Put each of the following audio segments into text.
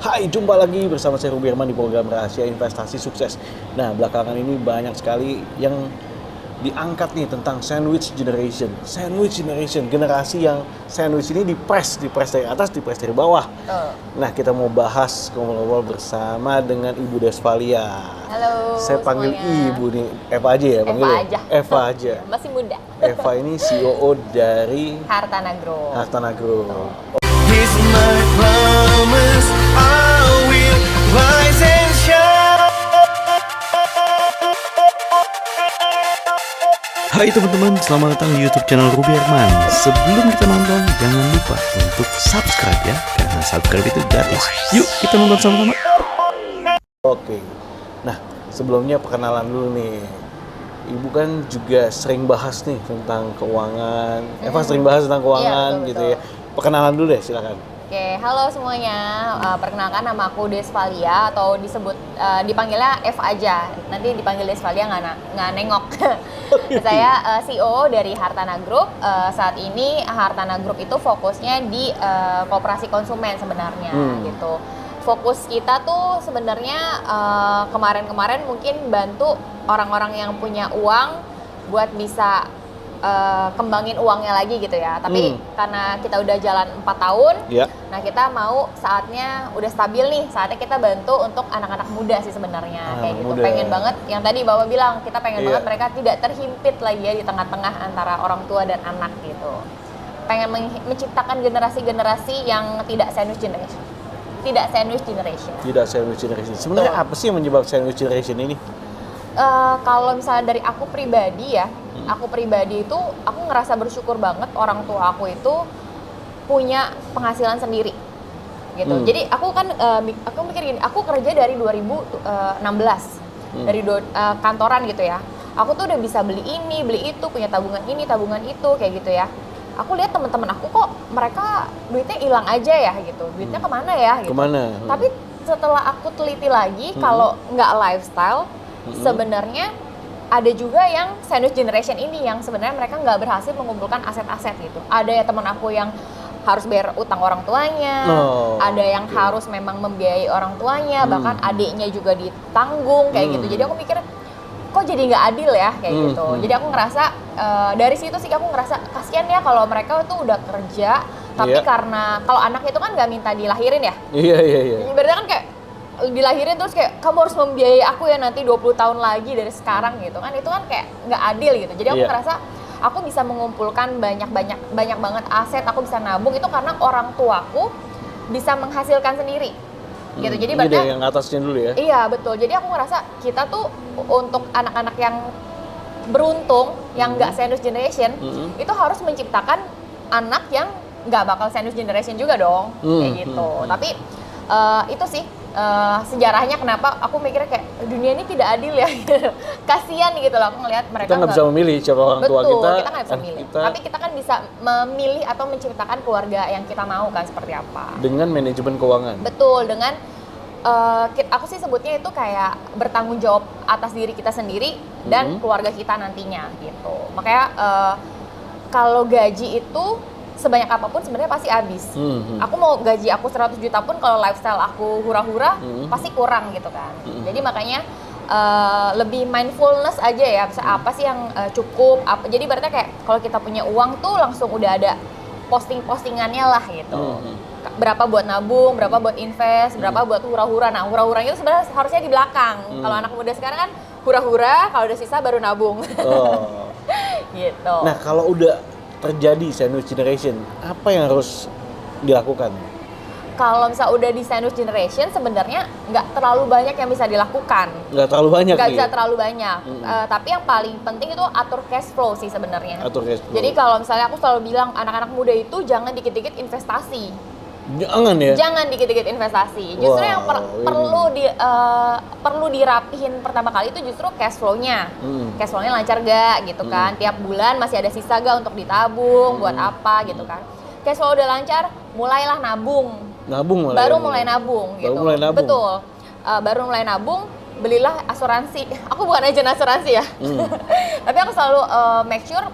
Hai, jumpa lagi bersama saya Ruby Herman di program Rahasia Investasi Sukses. Nah, belakangan ini banyak sekali yang diangkat nih tentang sandwich generation. Sandwich generation, generasi yang sandwich ini dipres dari atas, dipres dari bawah. Nah, kita mau bahas ngobrol-ngobrol bersama dengan Ibu Desvalia. Halo Saya panggil semuanya. Ibu nih, Eva aja ya panggil. Eva aja. Masih muda. Eva ini COO dari Hartana Group. Hartana Group. Here's my promise, I will rise and shine. Hai teman-teman, selamat datang di YouTube channel Ruby Herman. Sebelum kita nonton, jangan lupa untuk subscribe ya, karena subscribe itu gratis. Yuk, kita nonton sama-sama. Oke. Nah, sebelumnya perkenalan dulu nih. Ibu kan juga sering bahas nih tentang keuangan. Eva sering bahas tentang keuangan Iya, betul, gitu ya. Perkenalan dulu deh, silakan. Oke, halo semuanya. Perkenalkan nama aku Desvalia atau dipanggilnya F aja. Nanti dipanggil Desvalia nggak nengok. Saya CEO dari Hartana Group. Saat ini Hartana Group itu fokusnya di koperasi konsumen sebenarnya gitu. Fokus kita tuh sebenarnya kemarin-kemarin mungkin bantu orang-orang yang punya uang buat bisa kembangin uangnya lagi gitu ya. Tapi karena kita udah jalan 4 tahun, nah kita mau saatnya udah stabil nih, saatnya kita bantu untuk anak-anak muda sih sebenarnya kayak gitu. Muda. Pengen banget yang tadi Bapak bilang, kita pengen banget mereka tidak terhimpit lagi ya di tengah-tengah antara orang tua dan anak gitu. Pengen menciptakan generasi-generasi yang tidak sandwich generation. Tidak sandwich generation. Sebenarnya apa sih yang menyebabkan sandwich generation ini? Kalau misalnya dari aku pribadi ya, aku pribadi itu aku ngerasa bersyukur banget orang tua aku itu punya penghasilan sendiri gitu. Jadi aku kan aku mikir gini, aku kerja dari 2016 dari kantoran gitu ya. Aku tuh udah bisa beli ini, beli itu, punya tabungan ini, tabungan itu kayak gitu ya. Aku lihat teman-teman aku kok mereka duitnya hilang aja ya gitu. Duitnya kemana ya gitu. Kemana? Tapi setelah aku teliti lagi kalau nggak lifestyle sebenarnya ada juga yang sandwich generation ini yang sebenarnya mereka nggak berhasil mengumpulkan aset-aset gitu. Ada ya teman aku yang harus bayar utang orang tuanya, ada yang harus memang membiayai orang tuanya, bahkan adiknya juga ditanggung kayak gitu. Jadi aku mikir kok jadi nggak adil ya kayak gitu. Jadi aku ngerasa dari situ sih aku ngerasa kasian ya kalau mereka tuh udah kerja, tapi karena kalau anak itu kan nggak minta dilahirin ya. Iya. Berarti kan kayak dilahirin terus kayak kamu harus membiayai aku ya nanti 20 tahun lagi dari sekarang gitu kan, itu kan kayak nggak adil gitu. Jadi aku ngerasa aku bisa mengumpulkan banyak banget aset, aku bisa nabung itu karena orang tuaku bisa menghasilkan sendiri gitu. Jadi berarti yang atasnya dulu ya. Iya betul. Jadi aku ngerasa kita tuh untuk anak-anak yang beruntung yang nggak sandwich generation itu harus menciptakan anak yang nggak bakal sandwich generation juga dong kayak gitu. Tapi itu sih sejarahnya kenapa aku mikirnya kayak dunia ini tidak adil ya. Kasian gitu loh aku ngelihat mereka Kita nggak bisa memilih siapa orang tua kita. Kita nggak bisa memilih. Tapi kita kan bisa memilih atau menciptakan keluarga yang kita mau kan seperti apa. Dengan manajemen keuangan. Betul, dengan aku sih sebutnya itu kayak bertanggung jawab atas diri kita sendiri dan keluarga kita nantinya gitu. Makanya kalau gaji itu sebanyak apapun sebenarnya pasti habis. Aku mau gaji aku 100 juta pun kalau lifestyle aku hura-hura pasti kurang gitu kan. Jadi makanya lebih mindfulness aja ya, apa sih yang cukup. Jadi berarti kayak kalau kita punya uang tuh langsung udah ada postingannya lah gitu. Berapa buat nabung, berapa buat invest, berapa buat hura-hura. Nah hura-huranya itu sebenarnya harusnya di belakang. Kalau anak muda sekarang kan hura-hura, kalau udah sisa baru nabung. Gitu. Nah kalau udah terjadi sandwich generation, apa yang harus dilakukan? Kalau misalnya udah di sandwich generation sebenarnya nggak terlalu banyak yang bisa dilakukan. Nggak terlalu banyak. Nggak bisa terlalu banyak. Tapi yang paling penting itu atur cash flow sih sebenarnya. Atur cash flow. Jadi kalau misalnya aku selalu bilang anak-anak muda itu jangan dikit-dikit investasi. Jangan ya. Jangan dikit-dikit investasi. Justru yang perlu dirapihin pertama kali itu justru cash flow-nya. Cash flow-nya lancar gak gitu kan? Tiap bulan masih ada sisa gak untuk ditabung, buat apa gitu kan? Cash flow udah lancar, mulailah nabung. Baru mulai nabung gitu. Betul. Baru mulai nabung, belilah asuransi. Aku bukan agen asuransi ya. Tapi aku selalu make sure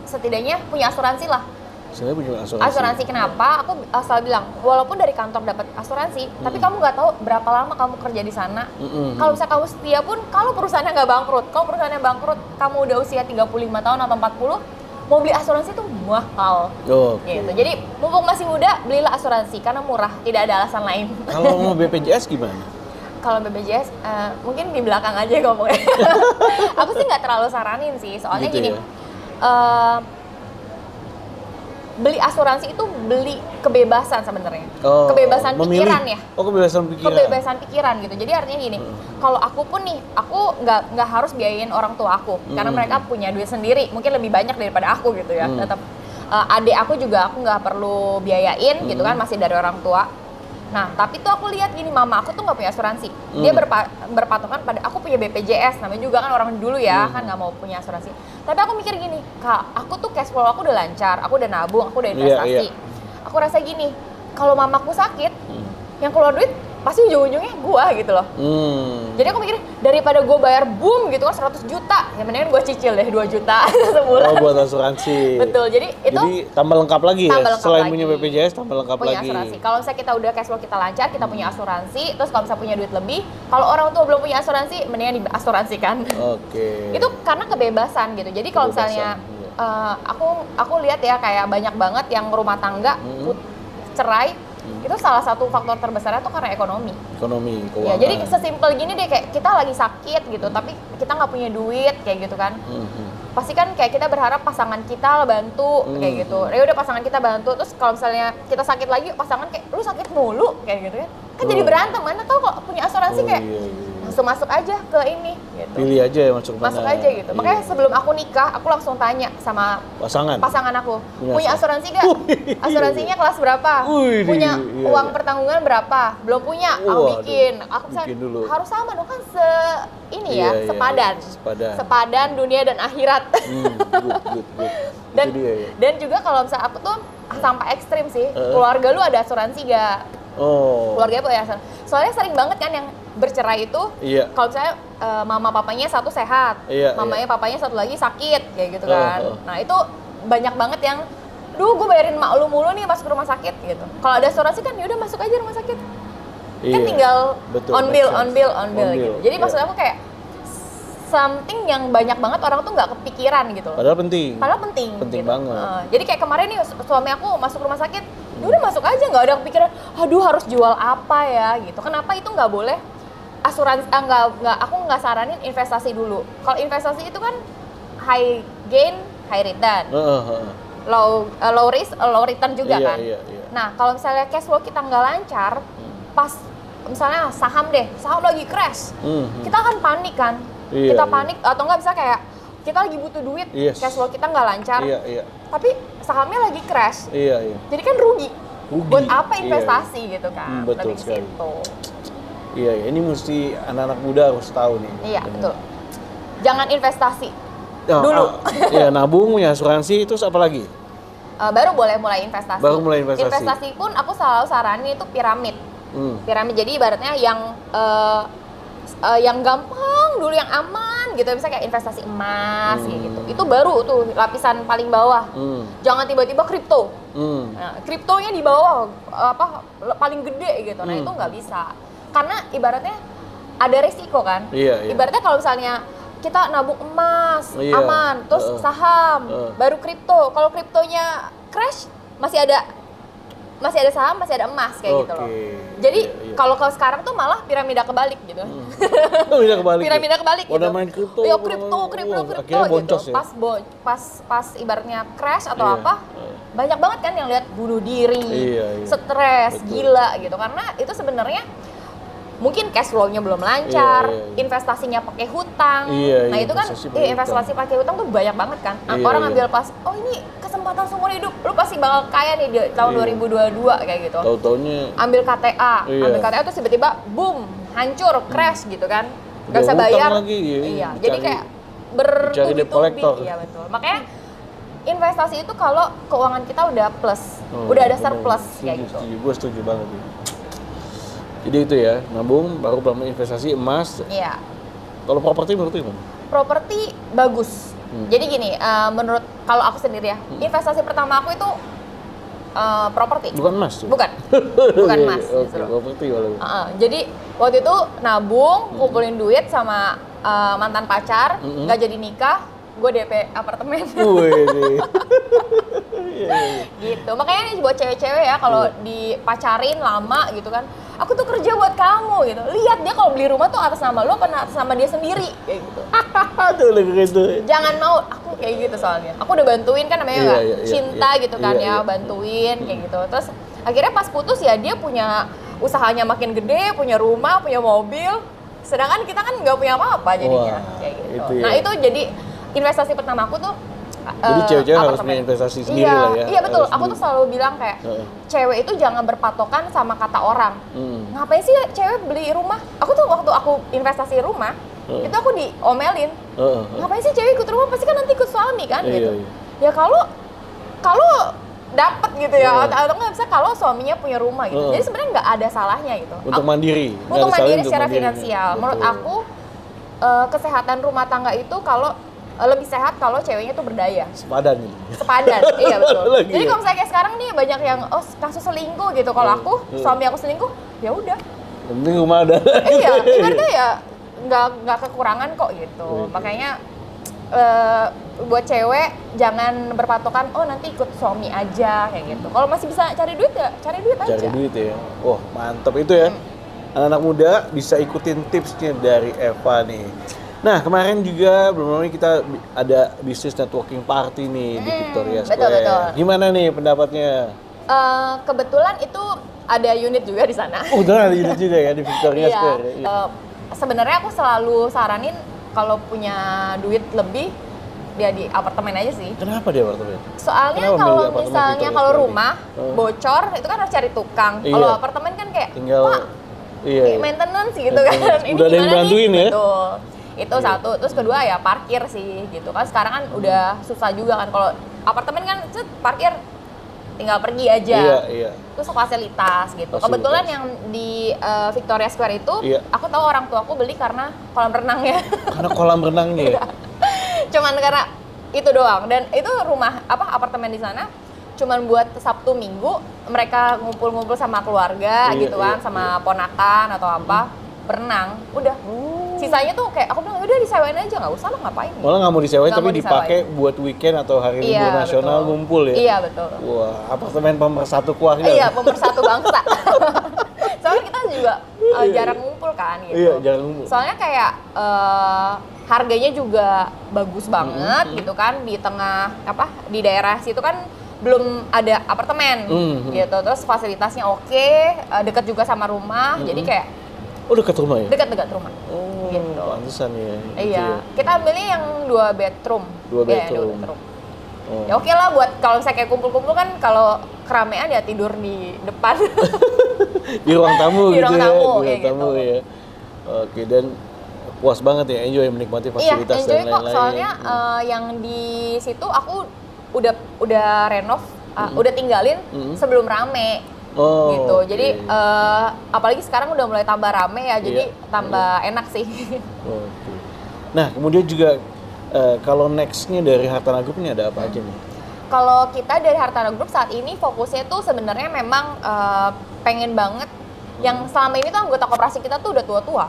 setidaknya punya asuransi lah. Saya punya asuransi. Asuransi kenapa? Aku asal bilang, walaupun dari kantor dapat asuransi, tapi kamu nggak tahu berapa lama kamu kerja di sana. Kalau misalnya kamu setia pun, kalau perusahaannya nggak bangkrut, kalau perusahaannya bangkrut, kamu udah usia 35 tahun atau 40, mau beli asuransi itu mahal. Oke. Gitu. Jadi mumpung masih muda, belilah asuransi karena murah, tidak ada alasan lain. Kalau mau BPJS gimana? Kalau BPJS mungkin di belakang aja ngomongnya. Aku sih nggak terlalu saranin sih, soalnya Gitu gini. ya? Beli asuransi itu beli kebebasan sebenarnya. Oh, Kebebasan memilih. pikiran ya. Oh, kebebasan pikiran. Kebebasan pikiran gitu. Jadi artinya gini, kalau aku pun nih, aku nggak harus biayain orang tua aku karena mereka punya duit sendiri, mungkin lebih banyak daripada aku gitu ya. Tetap adik aku juga aku nggak perlu biayain gitu kan, masih dari orang tua. Nah, tapi tuh aku lihat gini, mama aku tuh nggak punya asuransi. Dia berpatokan pada aku punya BPJS, namanya juga kan orang dulu ya, kan nggak mau punya asuransi. Tapi aku mikir gini, Kak, aku tuh cash flow aku udah lancar, aku udah nabung, aku udah investasi. Aku rasa gini, kalau mamaku sakit, yang keluar duit pasti ujung-ujungnya gua gitu loh. Jadi aku mikir, daripada gua bayar boom gitu kan 100 juta, ya mendingan gua cicil deh 2 juta sebulan. Oh, buat asuransi. Betul, jadi itu Jadi tambah lengkap lagi ya. tambah lengkap Selain lagi. punya BPJS tambah lengkap punya lagi. asuransi. Kalau misalnya kita udah cash flow kita lancar, kita punya asuransi, terus kalau misalnya punya duit lebih, kalau orang tua belum punya asuransi, mendingan diasuransikan. Oke. Itu karena kebebasan gitu. Jadi kalau misalnya aku lihat ya kayak banyak banget yang rumah tangga cerai, itu salah satu faktor terbesarnya tuh karena ekonomi. Ekonomi, Ya, keuangan. jadi sesimpel gini deh, kayak kita lagi sakit gitu, tapi kita nggak punya duit kayak gitu kan. Pasti kan kayak kita berharap pasangan kita bantu kayak gitu. Ya udah pasangan kita bantu, terus kalau misalnya kita sakit lagi, pasangan kayak lu sakit mulu kayak gitu kan. Kan jadi berantem, mana tahu kok punya asuransi kayak langsung masuk aja ke ini gitu. Pilih aja ya masuk mana. Masuk aja gitu. Makanya sebelum aku nikah, aku langsung tanya sama pasangan aku, punya asuransi gak? Asuransinya kelas berapa? Punya uang pertanggungan berapa? Belum punya, aku bikin. Aku bikin dulu. harus sama dong kan sepadan. Sepadan dunia dan akhirat. Good. Dan Itu dia, ya. dan juga kalau misalnya aku tuh sampai ekstrim sih, keluarga lu ada asuransi gak? Keluarga punya asuransi. Soalnya sering banget kan yang bercerai itu, kalau misalnya mama papanya satu sehat, mamanya papanya satu lagi sakit kayak gitu kan. Nah itu banyak banget yang, duh gue bayarin mak lu mulu nih masuk rumah sakit gitu. Kalau ada asuransi kan yaudah masuk aja rumah sakit. Kan tinggal on bill gitu. Jadi maksud aku kayak something yang banyak banget orang tuh nggak kepikiran gitu. Padahal penting. Penting gitu. Banget. Jadi kayak kemarin nih suami aku masuk rumah sakit, ya udah masuk aja, nggak ada kepikiran, aduh harus jual apa ya gitu. Kenapa itu nggak boleh? Asuransi aku nggak saranin investasi dulu. Kalau investasi itu kan high gain, high return. Low risk, low return juga kan. Nah, kalau misalnya cash flow kita nggak lancar, pas misalnya saham lagi crash, kita akan panik kan. Kita panik atau nggak bisa kayak kita lagi butuh duit, cash flow kita nggak lancar, tapi sahamnya lagi crash, jadi kan rugi. Buat apa investasi gitu kan? Betul Lebih ke sekali. situ. Iya, ini mesti anak-anak muda harus tahu nih. Iya, betul. Jangan investasi dulu. Iya, nabung, punya asuransi, terus apa lagi? Baru boleh mulai investasi. Baru mulai investasi. Investasi pun aku selalu saranin itu piramid. Piramid, jadi ibaratnya yang gampang dulu, yang aman gitu, misalnya kayak investasi emas gitu. Itu baru tuh lapisan paling bawah. Jangan tiba-tiba kripto. Nah, kriptonya di bawah paling gede gitu. Nah, itu nggak bisa. Karena ibaratnya ada resiko kan. Ibaratnya kalau misalnya kita nabung emas aman, terus saham, baru kripto. Kalau kriptonya crash, masih ada saham, masih ada emas kayak gitu loh. Jadi kalau sekarang tuh malah piramida kebalik gitu. Piramida kebalik gitu. Main kripto. Ya kripto Akhirnya boncos gitu. ya. Pas ibaratnya crash atau apa, banyak banget kan yang lihat bunuh diri, stres, gila gitu. Karena itu sebenarnya mungkin cash flow-nya belum lancar, investasinya pakai hutang. Nah itu kan investasi pakai hutang tuh banyak banget kan. Orang ambil pas, oh ini kesempatan seumur hidup, lu pasti bakal kaya nih di tahun 2022 kayak gitu. Tahu-taunya ambil KTA terus tiba-tiba boom, hancur, crash gitu kan. Gak bisa bayar. Jadi kayak bertubi-tubi. Iya betul. Makanya investasi itu kalau keuangan kita udah plus, udah ada surplus kayak gitu. Gue setuju banget. Jadi itu ya, nabung, baru pelan investasi emas. Iya. Kalau properti menurut gimana? Properti bagus. Jadi gini, menurut kalau aku sendiri ya, investasi pertama aku itu properti. Bukan emas tuh? Bukan emas. Oke, justru. properti walaupun. Jadi waktu itu nabung, kumpulin duit sama mantan pacar, nggak jadi nikah, gue DP apartemen. Wih. Gitu. Makanya nih buat cewek-cewek ya kalau dipacarin lama gitu kan, aku tuh kerja buat kamu gitu. Lihat dia kalau beli rumah tuh atas nama lo apa atas nama dia sendiri kayak gitu. Tuh gitu. Jangan mau aku kayak gitu soalnya. Aku udah bantuin kan namanya nggak cinta gitu kan ya, bantuin kayak gitu. Terus akhirnya pas putus ya dia punya usahanya makin gede, punya rumah, punya mobil. Sedangkan kita kan nggak punya apa-apa jadinya kayak gitu. Itu ya. Nah itu jadi investasi pertama aku tuh. Jadi cewek-cewek harus apartemen. punya investasi sendiri lah ya. Iya betul. Harus Aku tuh selalu bilang kayak cewek itu jangan berpatokan sama kata orang. Ngapain sih cewek beli rumah? Aku tuh waktu aku investasi rumah itu aku diomelin. Ngapain sih cewek ikut rumah? Pasti kan nanti ikut suami kan gitu. Ya kalau dapet gitu ya atau nggak bisa kalau suaminya punya rumah gitu. Jadi sebenarnya nggak ada salahnya gitu. Untuk mandiri. Untuk mandiri secara finansial. Menurut aku kesehatan rumah tangga itu kalau lebih sehat kalau ceweknya tuh berdaya. Sepadan gitu. Sepadan, iya betul. Lagi Jadi ya? kalau misalnya kayak sekarang nih banyak yang kasus selingkuh gitu. Kalau aku suami aku selingkuh, ya udah. Yang penting rumah ada. Iya, ibaratnya ya nggak kekurangan kok gitu. Makanya buat cewek jangan berpatokan nanti ikut suami aja kayak gitu. Kalau masih bisa cari duit ya cari duit aja. Cari duit ya. Wah, mantap itu ya. Anak-anak muda bisa ikutin tipsnya dari Eva nih. Nah, kemarin juga belum lama ini kita ada bisnis networking party nih di Victoria Square. Betul. Gimana nih pendapatnya? Kebetulan itu ada unit juga di sana. Oh, udah ada unit juga ya di Victoria Iya. Square. Ya? Sebenarnya aku selalu saranin kalau punya duit lebih dia di apartemen aja sih. Kenapa di apartemen? Soalnya Kenapa kalau milih apartemen misalnya Victoria kalau Square? rumah bocor itu kan harus cari tukang. Iya. Kalau apartemen kan kayak Tinggal kayak maintenance gitu kan. Maintenance. Ini Udah ada yang gimana bantuin nih? ya? Betul. Itu satu. Terus kedua ya parkir sih gitu kan. Sekarang kan udah susah juga kan kalau apartemen kan parkir tinggal pergi aja. Iya. Terus fasilitas gitu. Fasilitas. Kebetulan yang di Victoria Square itu aku tahu orang tuaku beli karena kolam renangnya. Karena kolam renangnya ya? Cuman karena itu doang dan itu rumah apartemen di sana cuman buat Sabtu Minggu mereka ngumpul-ngumpul sama keluarga gitu kan sama ponakan atau apa berenang udah sisanya tuh kayak aku bilang udah disewain aja nggak usah lah ngapain Malah nggak mau disewain Nggak tapi mau dipakai buat weekend atau hari libur nasional betul. ngumpul ya? Iya betul. Wah, apartemen pemersatu keluarga. Iya pemersatu bangsa. Soalnya kita juga jarang ngumpul kan gitu. Iya, jarang ngumpul. Soalnya kayak harganya juga bagus banget gitu kan di tengah di daerah situ kan belum ada apartemen gitu. Terus fasilitasnya oke, dekat juga sama rumah. Jadi kayak Oh, dekat rumah ya? dekat rumah. Oh, gitu. pantesan ya. Iya, kita ambilnya yang 2 bedroom. Dua Iya, bedroom. 2 bedroom. Oh. Ya oke lah buat kalau misalnya kayak kumpul-kumpul kan kalau keramaian ya tidur di depan. Di ruang tamu Di gitu ruang ya? tamu, Di ruang kayak tamu gitu. ya. Oke, dan puas banget ya, enjoy menikmati fasilitas Iya, enjoy dan kok. lain-lain. Soalnya yang di situ aku udah renov, udah tinggalin sebelum rame. Oh, Gitu. Jadi oke. apalagi sekarang udah mulai tambah rame ya, jadi tambah enak sih. Oke. Nah, kemudian juga kalau next-nya dari Hartana Group ini ada apa aja nih? Kalau kita dari Hartana Group saat ini fokusnya tuh sebenarnya memang pengen banget yang selama ini tuh anggota koperasi kita tuh udah tua-tua.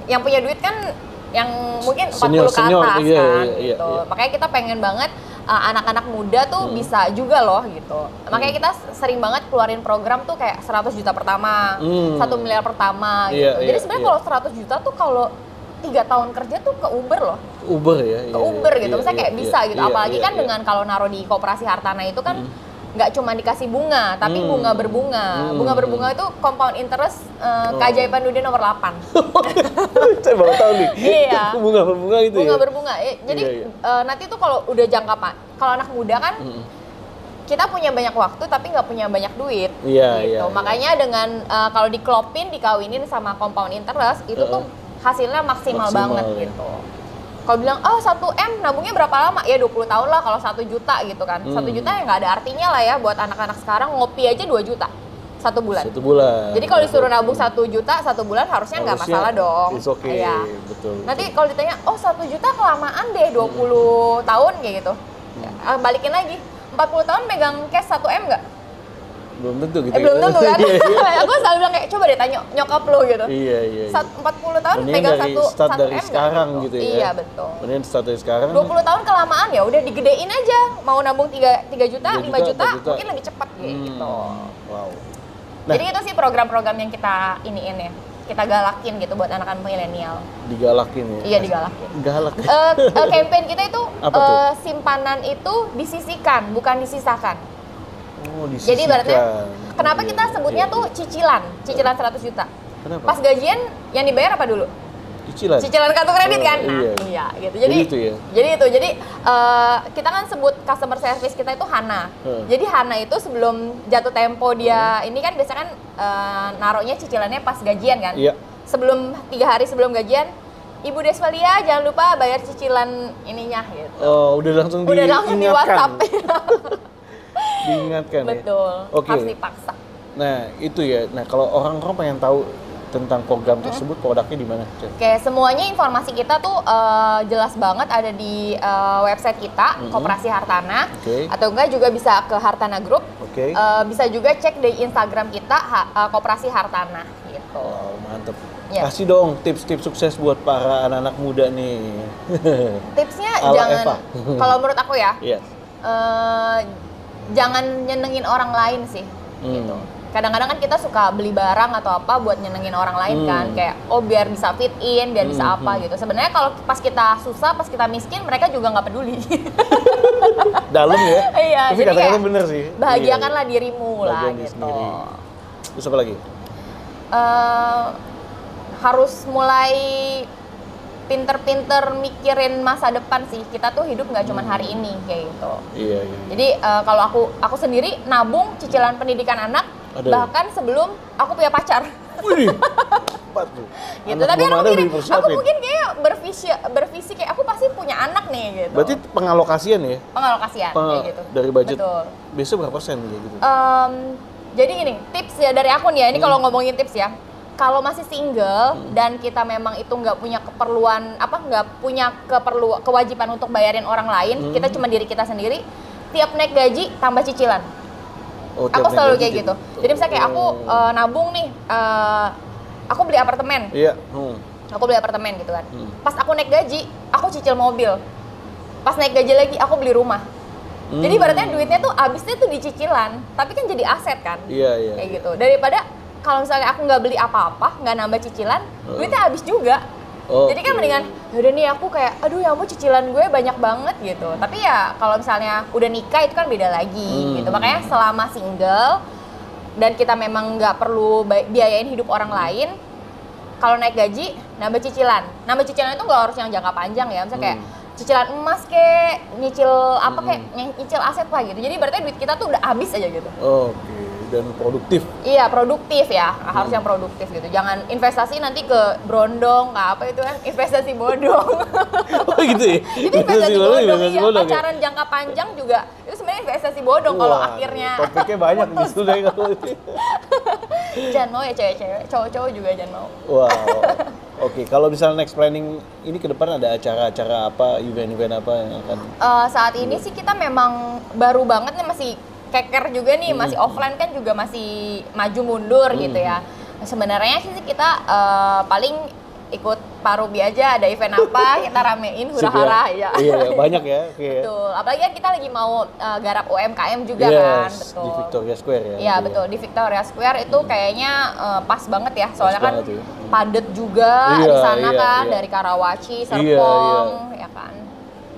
Yang punya duit kan yang mungkin 40 ke Senior, atas iya, kan iya, gitu. iya. Makanya kita pengen banget anak-anak muda tuh bisa juga loh gitu. Makanya kita sering banget keluarin program tuh kayak 100 juta pertama, 1 miliar pertama gitu. Iya, Jadi iya, sebenarnya iya. kalau 100 juta tuh kalau 3 tahun kerja tuh ke Uber loh. Uber ya? Ke Uber gitu. Misalnya kayak bisa gitu. Apalagi kan iya. dengan kalau naruh di koperasi Hartana itu kan nggak cuma dikasih bunga, tapi bunga berbunga. Bunga berbunga itu compound interest keajaiban dunia nomor 8. Saya baru tahu nih. Iya. Bunga berbunga itu Bunga ya? berbunga. Jadi nanti tuh kalau udah jangka kalau anak muda kan kita punya banyak waktu tapi nggak punya banyak duit. Iya, gitu. iya. Makanya dengan kalau diklopin, dikawinin sama compound interest itu tuh hasilnya maksimal banget ya. gitu. Kalau bilang, 1M nabungnya berapa lama? Ya 20 tahun lah kalau 1 juta gitu kan. 1 juta ya nggak ada artinya lah ya buat anak-anak sekarang ngopi aja 2 juta 1 bulan. 1 bulan. Jadi kalau disuruh nabung 1 juta 1 bulan harusnya nggak masalah dong. It's okay, Iya. betul. Nanti kalau ditanya, 1 juta kelamaan deh 20 tahun kayak gitu. Balikin lagi, 40 tahun megang cash 1M nggak? Belum tentu gitu. Belum tentu kan? Iya, iya. Aku selalu bilang kayak, coba deh tanya nyokap lo gitu. Iya, iya. 40 tahun Mendingan megang dari 1 start dari nggak sekarang gitu ya. Iya, betul. Mendingan start dari sekarang. 20 tahun kelamaan ya udah digedein aja. Mau nabung 3 juta, 5 juta, 4 juta. mungkin lebih cepat gitu. Wow. Nah, Jadi itu sih program-program yang kita iniin ya. Kita galakin gitu buat anak-anak milenial. digalakin ya. Iya, digalakin. Galak. Campaign kita itu Apa tuh? simpanan itu disisihkan, bukan disisakan. Oh, disisihkan. Jadi ibaratnya kenapa Iya, kita sebutnya iya, tuh cicilan 100 juta. Kenapa? Pas gajian yang dibayar apa dulu? Cicilan. Cicilan kartu kredit kan? Nah, Iya. iya gitu. Jadi itu ya? Jadi kita kan sebut customer service kita itu Hana. Jadi Hana itu sebelum jatuh tempo dia ini kan biasanya kan naruhnya cicilannya pas gajian kan? Iya. Sebelum 3 hari sebelum gajian, Ibu Desvalia jangan lupa bayar cicilan ininya gitu. Oh, udah langsung Udah langsung di WhatsApp. Diingatkan ya. Betul. Oke. Harus dipaksa. Nah, itu ya. Nah, kalau orang-orang pengen tahu tentang program tersebut, produknya di mana? Cen? Oke, semuanya informasi kita tuh jelas banget ada di website kita, Koperasi Hartana. Oke. Atau enggak juga bisa ke Hartana Group. Oke. Bisa juga cek di Instagram kita, Koperasi Hartana gitu. Wow, mantep. Ya. Kasih dong tips-tips sukses buat para anak-anak muda nih. Tipsnya Ala jangan, Eva. kalau menurut aku ya, Iya. jangan nyenengin orang lain sih. Gitu. Kadang-kadang kan kita suka beli barang atau apa buat nyenengin orang lain kan, kayak oh biar bisa fit in, biar bisa apa gitu. Sebenarnya kalau pas kita susah, pas kita miskin, mereka juga nggak peduli. Dalam ya. Iya, Tapi jadi kata-kata kayak bener sih. bahagiakanlah dirimu lah Bahagian diri gitu. sendiri. Terus apa lagi? Harus mulai pinter-pinter mikirin masa depan sih. Kita tuh hidup nggak cuma hari ini kayak gitu. Iya, iya. Jadi kalau aku sendiri nabung cicilan pendidikan anak Ada. bahkan sebelum aku punya pacar. Wih, tepat tuh. Gitu. Anak Tapi belum aku ada mungkin, udah aku dipersiapin. mungkin kayak bervisi kayak aku pasti punya anak nih gitu. Berarti pengalokasian ya? pengalokasian kayak gitu. Dari budget. Betul. Biasanya berapa persen kayak gitu? Jadi gini, tips ya dari aku nih ya, ini kalau ngomongin tips ya. Kalau masih single dan kita memang itu nggak punya keperluan nggak punya kewajiban untuk bayarin orang lain, kita cuma diri kita sendiri. Tiap naik gaji tambah cicilan. Oh, Aku tiap selalu naik kayak gaji gitu. Jadi misalnya kayak aku nabung nih, aku beli apartemen. Iya. Aku beli apartemen gitu kan. Pas aku naik gaji, aku cicil mobil. Pas naik gaji lagi, aku beli rumah. Jadi ibaratnya duitnya tuh habisnya tuh di cicilan, tapi kan jadi aset kan. Iya, iya. Kayak gitu. Daripada kalau misalnya aku nggak beli apa-apa, nggak nambah cicilan, duitnya habis juga. Oke. Jadi kan mendingan, yaudah nih aku kayak, aduh ya ampun cicilan gue banyak banget gitu. Tapi ya kalau misalnya udah nikah itu kan beda lagi gitu. Makanya selama single dan kita memang nggak perlu biayain hidup orang lain, kalau naik gaji nambah cicilan. Nambah cicilan itu nggak harus yang jangka panjang ya, misalnya kayak cicilan emas kek, nyicil apa kek, nyicil aset lah gitu. Jadi berarti duit kita tuh udah habis aja gitu. Oke, dan produktif. Iya, produktif ya. Harus yang produktif gitu. Jangan investasi nanti ke brondong, ke apa itu kan, investasi bodong. Oh gitu ya? Itu investasi bodong, investasi iya. bodong ya? Pacaran jangka panjang juga itu sebenarnya investasi bodong kalau Wah, akhirnya. topiknya banyak di situ deh kalau itu. Jangan mau ya cewek-cewek, cowok-cowok juga jangan mau. Wow. Oke, kalau misalnya next planning ini ke depan ada acara-acara apa, event-event apa yang akan? Saat ini sih kita memang baru banget nih, masih keker juga nih, masih offline kan juga masih maju mundur gitu ya. Nah, sebenarnya sih kita paling ikut Parubi aja, ada event apa kita ramein hura-hara ya. Iya, banyak ya. Oke. Betul. Apalagi kan kita lagi mau garap UMKM juga Yes, kan, betul. di Victoria Square ya. Iya betul, di Victoria Square itu kayaknya pas banget ya, soalnya kan banget ya. padet juga Iya, di sana iya, kan, iya. dari Karawaci, Iya, Serpong, ya kan.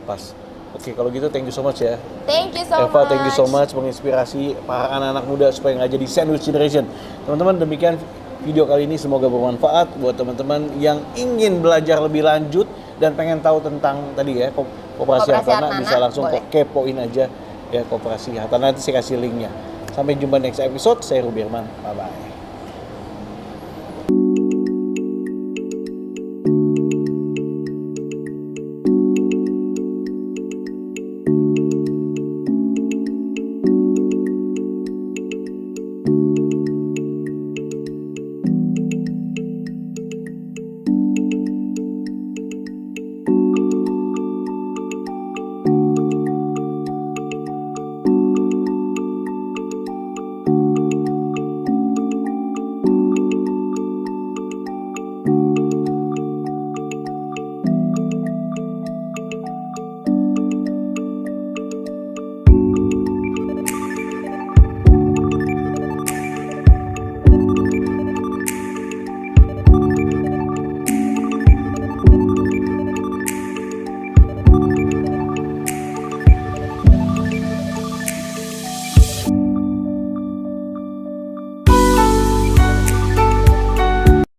Pas. Oke, kalau gitu thank you so much ya. Thank you so Eva, much. thank you so much menginspirasi para anak-anak muda supaya nggak jadi sandwich generation. Teman-teman, demikian video kali ini, semoga bermanfaat buat teman-teman yang ingin belajar lebih lanjut dan pengen tahu tentang tadi ya Koperasi Hartana, bisa langsung boleh. kepoin aja ya Koperasi Hartana, nanti saya kasih linknya. Sampai jumpa next episode, saya Ruby Herman, bye bye.